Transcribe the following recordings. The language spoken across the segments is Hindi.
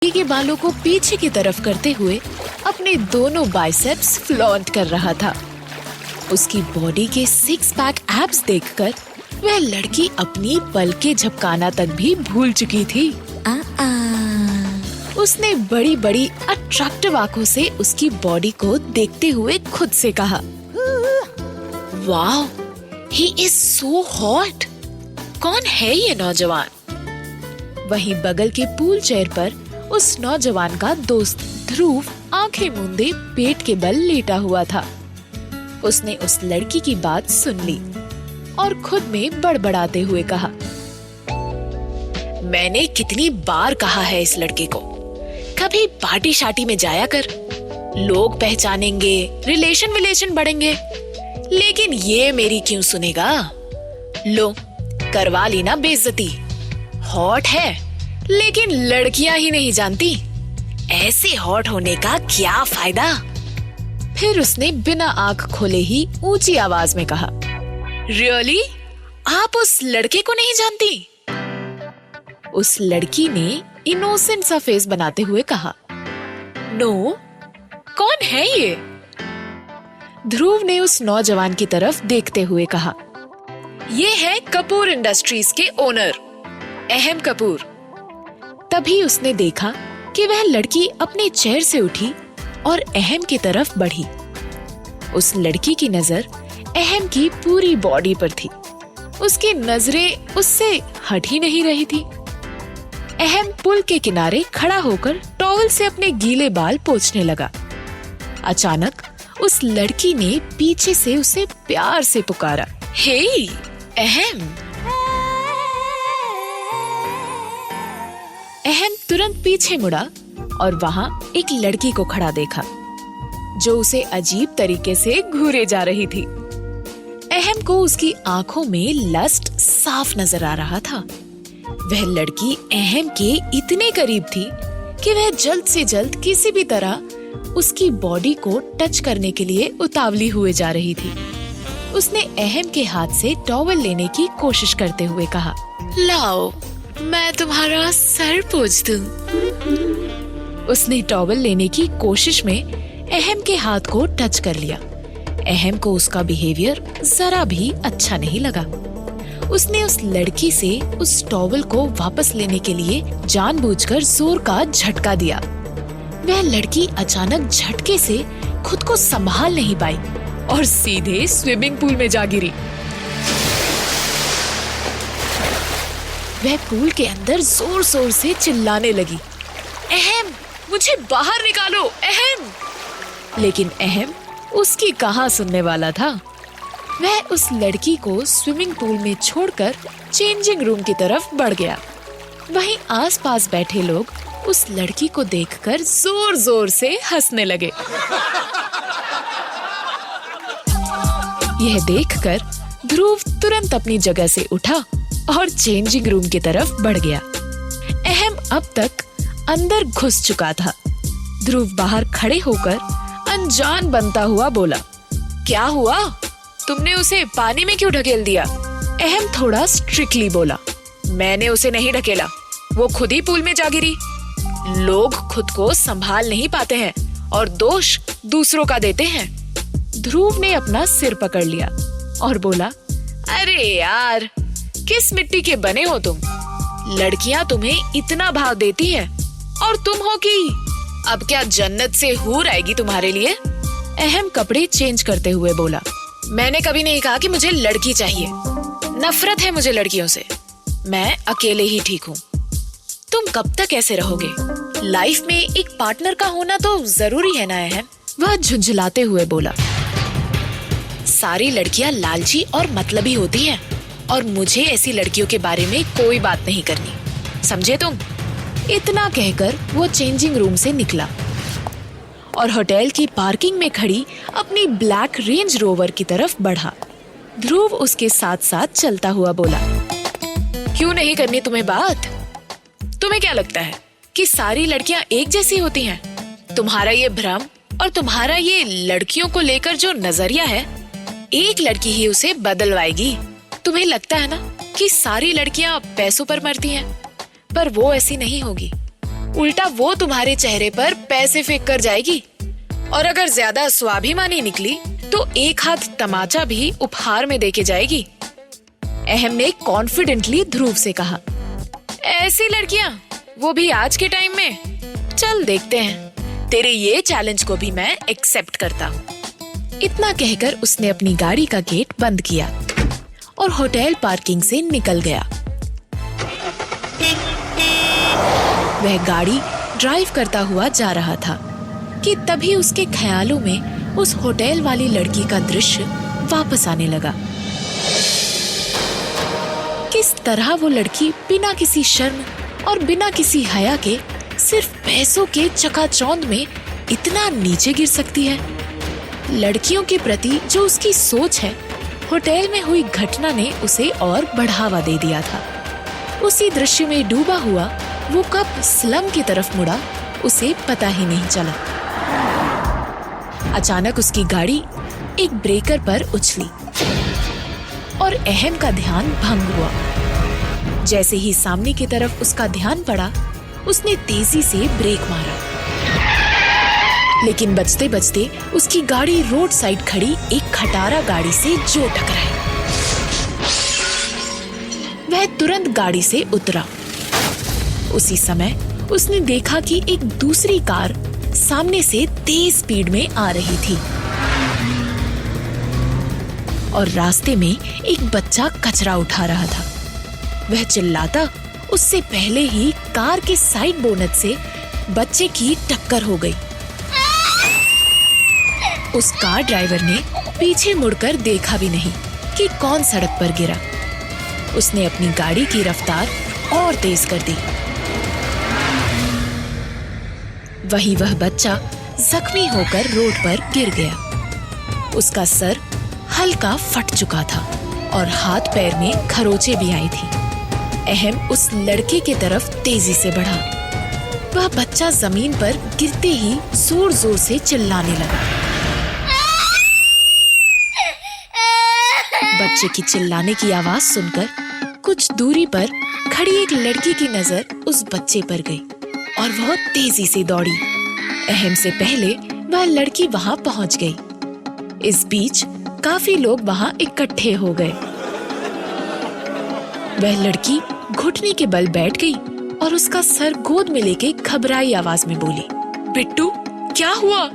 बॉडी के बालों को पीछे की तरफ करते हुए अपने दोनों बाइसेप्स फ्लॉन्ट कर रहा था। उसकी बॉडी के 6 पैक एब्स देखकर वह लड़की अपनी पलकें झपकाना तक भी भूल चुकी थी। उसने बड़ी बड़ी अट्रैक्टिव आंखों से उसकी बॉडी को देखते हुए खुद से कहा, wow, he is so hot. कौन है ये नौजवान? वहीं बगल के पूल चेयर पर उस नौजवान का दोस्त ध्रुव आंखें मूंदे पेट के बल लेटा हुआ था। उसने उस लड़की की बात सुन ली और खुद में बड़बड़ाते हुए कहा, मैंने कितनी बार कहा है इस लड़के को, कभी पार्टी शार्टी में जाया कर, लोग पहचानेंगे, रिलेशन बढ़ेंगे, लेकिन ये मेरी क्यों सुनेगा? लो, करवा ली ना बेइज्जती। हॉट है, लेकिन लड़कियां ही नहीं जानती। ऐसे हॉट होने का क्या फायदा? फिर उसने बिना आंख खोले ही ऊंची आवाज में कहा, रियली? आप उस लड़के को नहीं जानती? उस लड़की ने इनोसेंट सा फेस बनाते हुए कहा, नो, कौन है ये? ध्रुव ने उस नौजवान की तरफ देखते हुए कहा, ये है कपूर इंडस्ट्रीज के ओनर अहम कपूर। तभी उसने देखा कि वह लड़की अपने चेयर से उठी और अहम की तरफ बढ़ी। उस लड़की की नजर अहम की पूरी बॉडी पर थी। उसकी नजरें उससे हट ही नहीं रही थी। अहम पुल के किनारे खड़ा होकर टॉवल से अपने गीले बाल पोंछने लगा। अचानक उस लड़की ने पीछे से उसे प्यार से पुकारा, हे अहम। अहम तुरंत पीछे मुड़ा और वहां एक लड़की को खड़ा देखा जो उसे अजीब तरीके से घूरे जा रही थी। अहम को उसकी आंखों में लस्ट साफ नजर आ रहा था। वह लड़की अहम के इतने करीब थी कि वह जल्द से जल्द किसी भी तरह उसकी बॉडी को टच करने के लिए उतावली हुए जा रही थी। उसने अहम के हाथ से टॉवल लेने की कोशिश करते हुए कहा, लाओ, मैं तुम्हारा सर पोंछ दूं। उसने टॉवल लेने की कोशिश में अहम के हाथ को टच कर लिया। अहम को उसका बिहेवियर जरा भी अच्छा नहीं लगा। उसने उस लड़की से उस टॉवल को वापस लेने के लिए जानबूझकर जोर का झटका दिया। वह लड़की अचानक झटके से खुद को संभाल नहीं पाई और सीधे स्विमिंग पूल में जा गिरी। वह पूल के अंदर जोर जोर से चिल्लाने लगी, अहम, मुझे बाहर निकालो, अहम। लेकिन अहम उसकी कहाँ सुनने वाला था। वह उस लड़की को स्विमिंग पूल में छोड़कर चेंजिंग रूम की तरफ बढ़ गया। वहीं आसपास बैठे लोग उस लड़की को देखकर जोर जोर से हंसने लगे। यह देखकर ध्रुव तुरंत अपनी जगह से उठा और चेंजिंग रूम की तरफ बढ़ गया। अहम अब तक अंदर घुस चुका था। ध्रुव बाहर खड़े होकर अनजान बनता हुआ बोला, क्या हुआ? तुमने उसे पानी में क्यों ढकेल दिया? अहम थोड़ा स्ट्रिक्टली बोला, मैंने उसे नहीं ढकेला, वो खुद ही पूल में जा गिरी। लोग खुद को संभाल नहीं पाते हैं और दोष दूसरों का देते हैं। ध्रुव ने अपना सिर पकड़ लिया और बोला, अरे यार, किस मिट्टी के बने हो तुम? लड़कियां तुम्हें इतना भाव देती हैं और तुम हो कि अब क्या जन्नत से हूर आएगी तुम्हारे लिए? अहम कपड़े चेंज करते हुए बोला, मैंने कभी नहीं कहा कि मुझे लड़की चाहिए। नफरत है मुझे लड़कियों से। मैं अकेले ही ठीक हूँ। तुम कब तक ऐसे रहोगे? लाइफ में एक पार्टनर का होना तो जरूरी है ना अहम। वह झुंझलाते हुए बोला, सारी लड़कियां लालची और मतलबी होती हैं और मुझे ऐसी लड़कियों के बारे में कोई बात नहीं करनी, समझे तुम? इतना कहकर वो चेंजिंग रूम से निकला और होटल की पार्किंग में खड़ी अपनी ब्लैक रेंज रोवर की तरफ बढ़ा। ध्रुव उसके साथ साथ चलता हुआ बोला, क्यों नहीं करनी तुम्हें बात? तुम्हें क्या लगता है कि सारी लड़कियां एक जैसी होती हैं? तुम्हारा ये भ्रम और तुम्हारा ये लड़कियों को लेकर जो नजरिया है, एक लड़की ही उसे बदलवाएगी। तुम्हें लगता है ना कि सारी लड़कियां पैसों पर मरती हैं, पर वो ऐसी नहीं होगी। उल्टा वो तुम्हारे चेहरे पर पैसे फेंक कर जाएगी, और अगर ज्यादा स्वाभिमानी निकली तो एक हाथ तमाचा भी उपहार में देके जाएगी। अहम ने कॉन्फिडेंटली ध्रुव से कहा। ऐसी लड़कियां, वो भी आज के टाइम में? चल देखते हैं, तेरे ये चैलेंज को भी मैं एक्सेप्ट करता हूँ। इतना कहकर उसने अपनी गाड़ी का गेट बंद किया और होटल पार्किंग से निकल गया। वह गाड़ी ड्राइव करता हुआ जा रहा था कि तभी उसके ख्यालों में उस होटल वाली लड़की का दृश्य वापस आने लगा। किस तरह वो लड़की बिना किसी शर्म और बिना किसी हया के सिर्फ पैसों के चकाचौंध में इतना नीचे गिर सकती है। लड़कियों के प्रति जो उसकी सोच है, होटल में हुई घटना ने उसे और बढ़ावा दे दिया था। उसी दृश्य में डूबा हुआ वो कब स्लम की तरफ मुड़ा, उसे पता ही नहीं चला। अचानक उसकी गाड़ी एक ब्रेकर पर उछली और अहम का ध्यान भंग हुआ। जैसे ही सामने की तरफ उसका ध्यान पड़ा, उसने तेजी से ब्रेक मारा, लेकिन बचते बचते उसकी गाड़ी रोड साइड खड़ी एक खटारा गाड़ी से जो टकराई। वह तुरंत गाड़ी से उतरा। उसी समय उसने देखा कि एक दूसरी कार सामने से तेज स्पीड में आ रही थी और रास्ते में एक बच्चा कचरा उठा रहा था। वह चिल्लाता उससे पहले ही कार के साइड बोनट से बच्चे की टक्कर हो गई। उस कार ड्राइवर ने पीछे मुड़कर देखा भी नहीं कि कौन सड़क पर गिरा। उसने अपनी गाड़ी की रफ्तार और तेज कर दी। वही वह बच्चा जख्मी होकर रोड पर गिर गया। उसका सर हल्का फट चुका था और हाथ पैर में खरोंचे भी आई थी। अहम उस लड़के की तरफ तेजी से बढ़ा। वह बच्चा जमीन पर गिरते ही जोर जोर से चिल्लाने लगा। बच्चे की चिल्लाने की आवाज सुनकर कुछ दूरी पर खड़ी एक लड़की की नजर उस बच्चे पर गई और वह तेजी से दौड़ी। अहम से पहले वह लड़की वहां पहुंच गई। इस बीच काफी लोग वहां इकट्ठे हो गए। वह लड़की घुटने के बल बैठ गई और उसका सर गोद में लेके घबराई आवाज में बोली, बिट्टू क्या हुआ?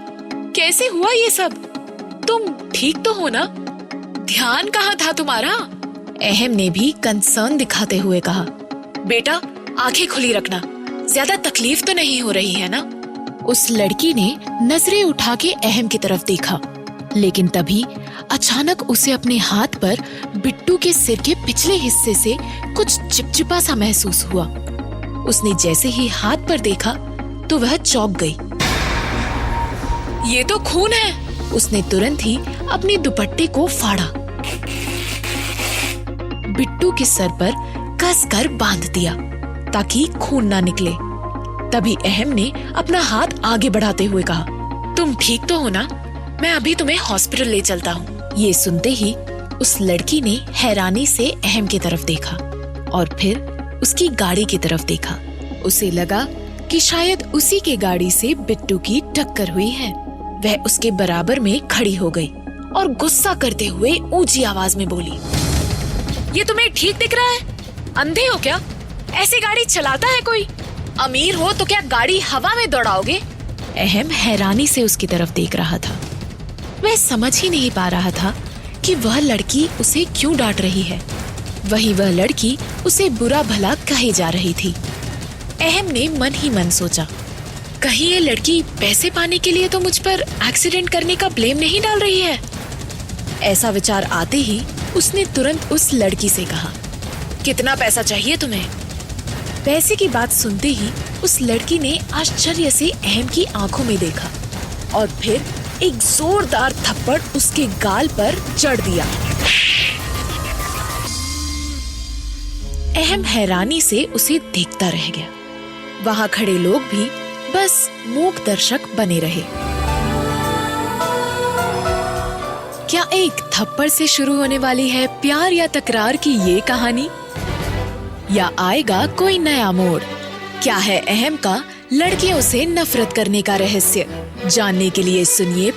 कैसे हुआ ये सब? तुम ठीक तो हो ना? ध्यान कहाँ था तुम्हारा? अहम ने भी कंसर्न दिखाते हुए कहा, बेटा आंखें खुली रखना, ज्यादा तकलीफ तो नहीं हो रही है ना? उस लड़की ने नजरें उठा के अहम की तरफ देखा, लेकिन तभी अचानक उसे अपने हाथ पर बिट्टू के सिर के पिछले हिस्से से कुछ चिपचिपा सा महसूस हुआ। उसने जैसे ही हाथ पर देखा तो वह चौंक गई। ये तो खून है। उसने तुरंत ही अपने दुपट्टे को फाड़ा, बिट्टू के सर पर कसकर बांध दिया ताकि खून ना निकले। तभी अहम ने अपना हाथ आगे बढ़ाते हुए कहा, तुम ठीक तो हो ना? मैं अभी तुम्हें हॉस्पिटल ले चलता हूँ। ये सुनते ही उस लड़की ने हैरानी से अहम की तरफ देखा और फिर उसकी गाड़ी की तरफ देखा। उसे लगा कि शायद उसी के गाड़ी से बिट्टू की टक्कर हुई है। वह उसके बराबर में खड़ी हो गई और गुस्सा करते हुए ऊंची आवाज में बोली, ये तुम्हें ठीक दिख रहा है? अंधे हो क्या? ऐसी गाड़ी चलाता है कोई? अमीर हो तो क्या गाड़ी हवा में दौड़ाओगे? अहम हैरानी से उसकी तरफ देख रहा था। वह समझ ही नहीं पा रहा था कि वह लड़की उसे क्यों डांट रही है। वही वह लड़की उसे बुरा भला कहे जा रही थी। अहम ने मन ही मन सोचा, कहीं ये लड़की पैसे पाने के लिए तो मुझ पर एक्सीडेंट करने का ब्लेम नहीं डाल रही है। ऐसा विचार आते ही उसने तुरंत उस लड़की से कहा, कितना पैसा चाहिए तुम्हें? पैसे की बात सुनते ही उस लड़की ने आश्चर्य से अहम की आंखों में देखा और फिर एक जोरदार थप्पड़ उसके गाल पर जड़ दिया। अहम हैरानी से उसे देखता रह गया। वहां खड़े लोग भी बस मूक दर्शक बने रहे। क्या एक थप्पड़ से शुरू होने वाली है प्यार या तकरार की ये कहानी, या आएगा कोई नया मोड़? क्या है अहम का लड़कियों से नफरत करने का रहस्य जानने के लिए सुनिए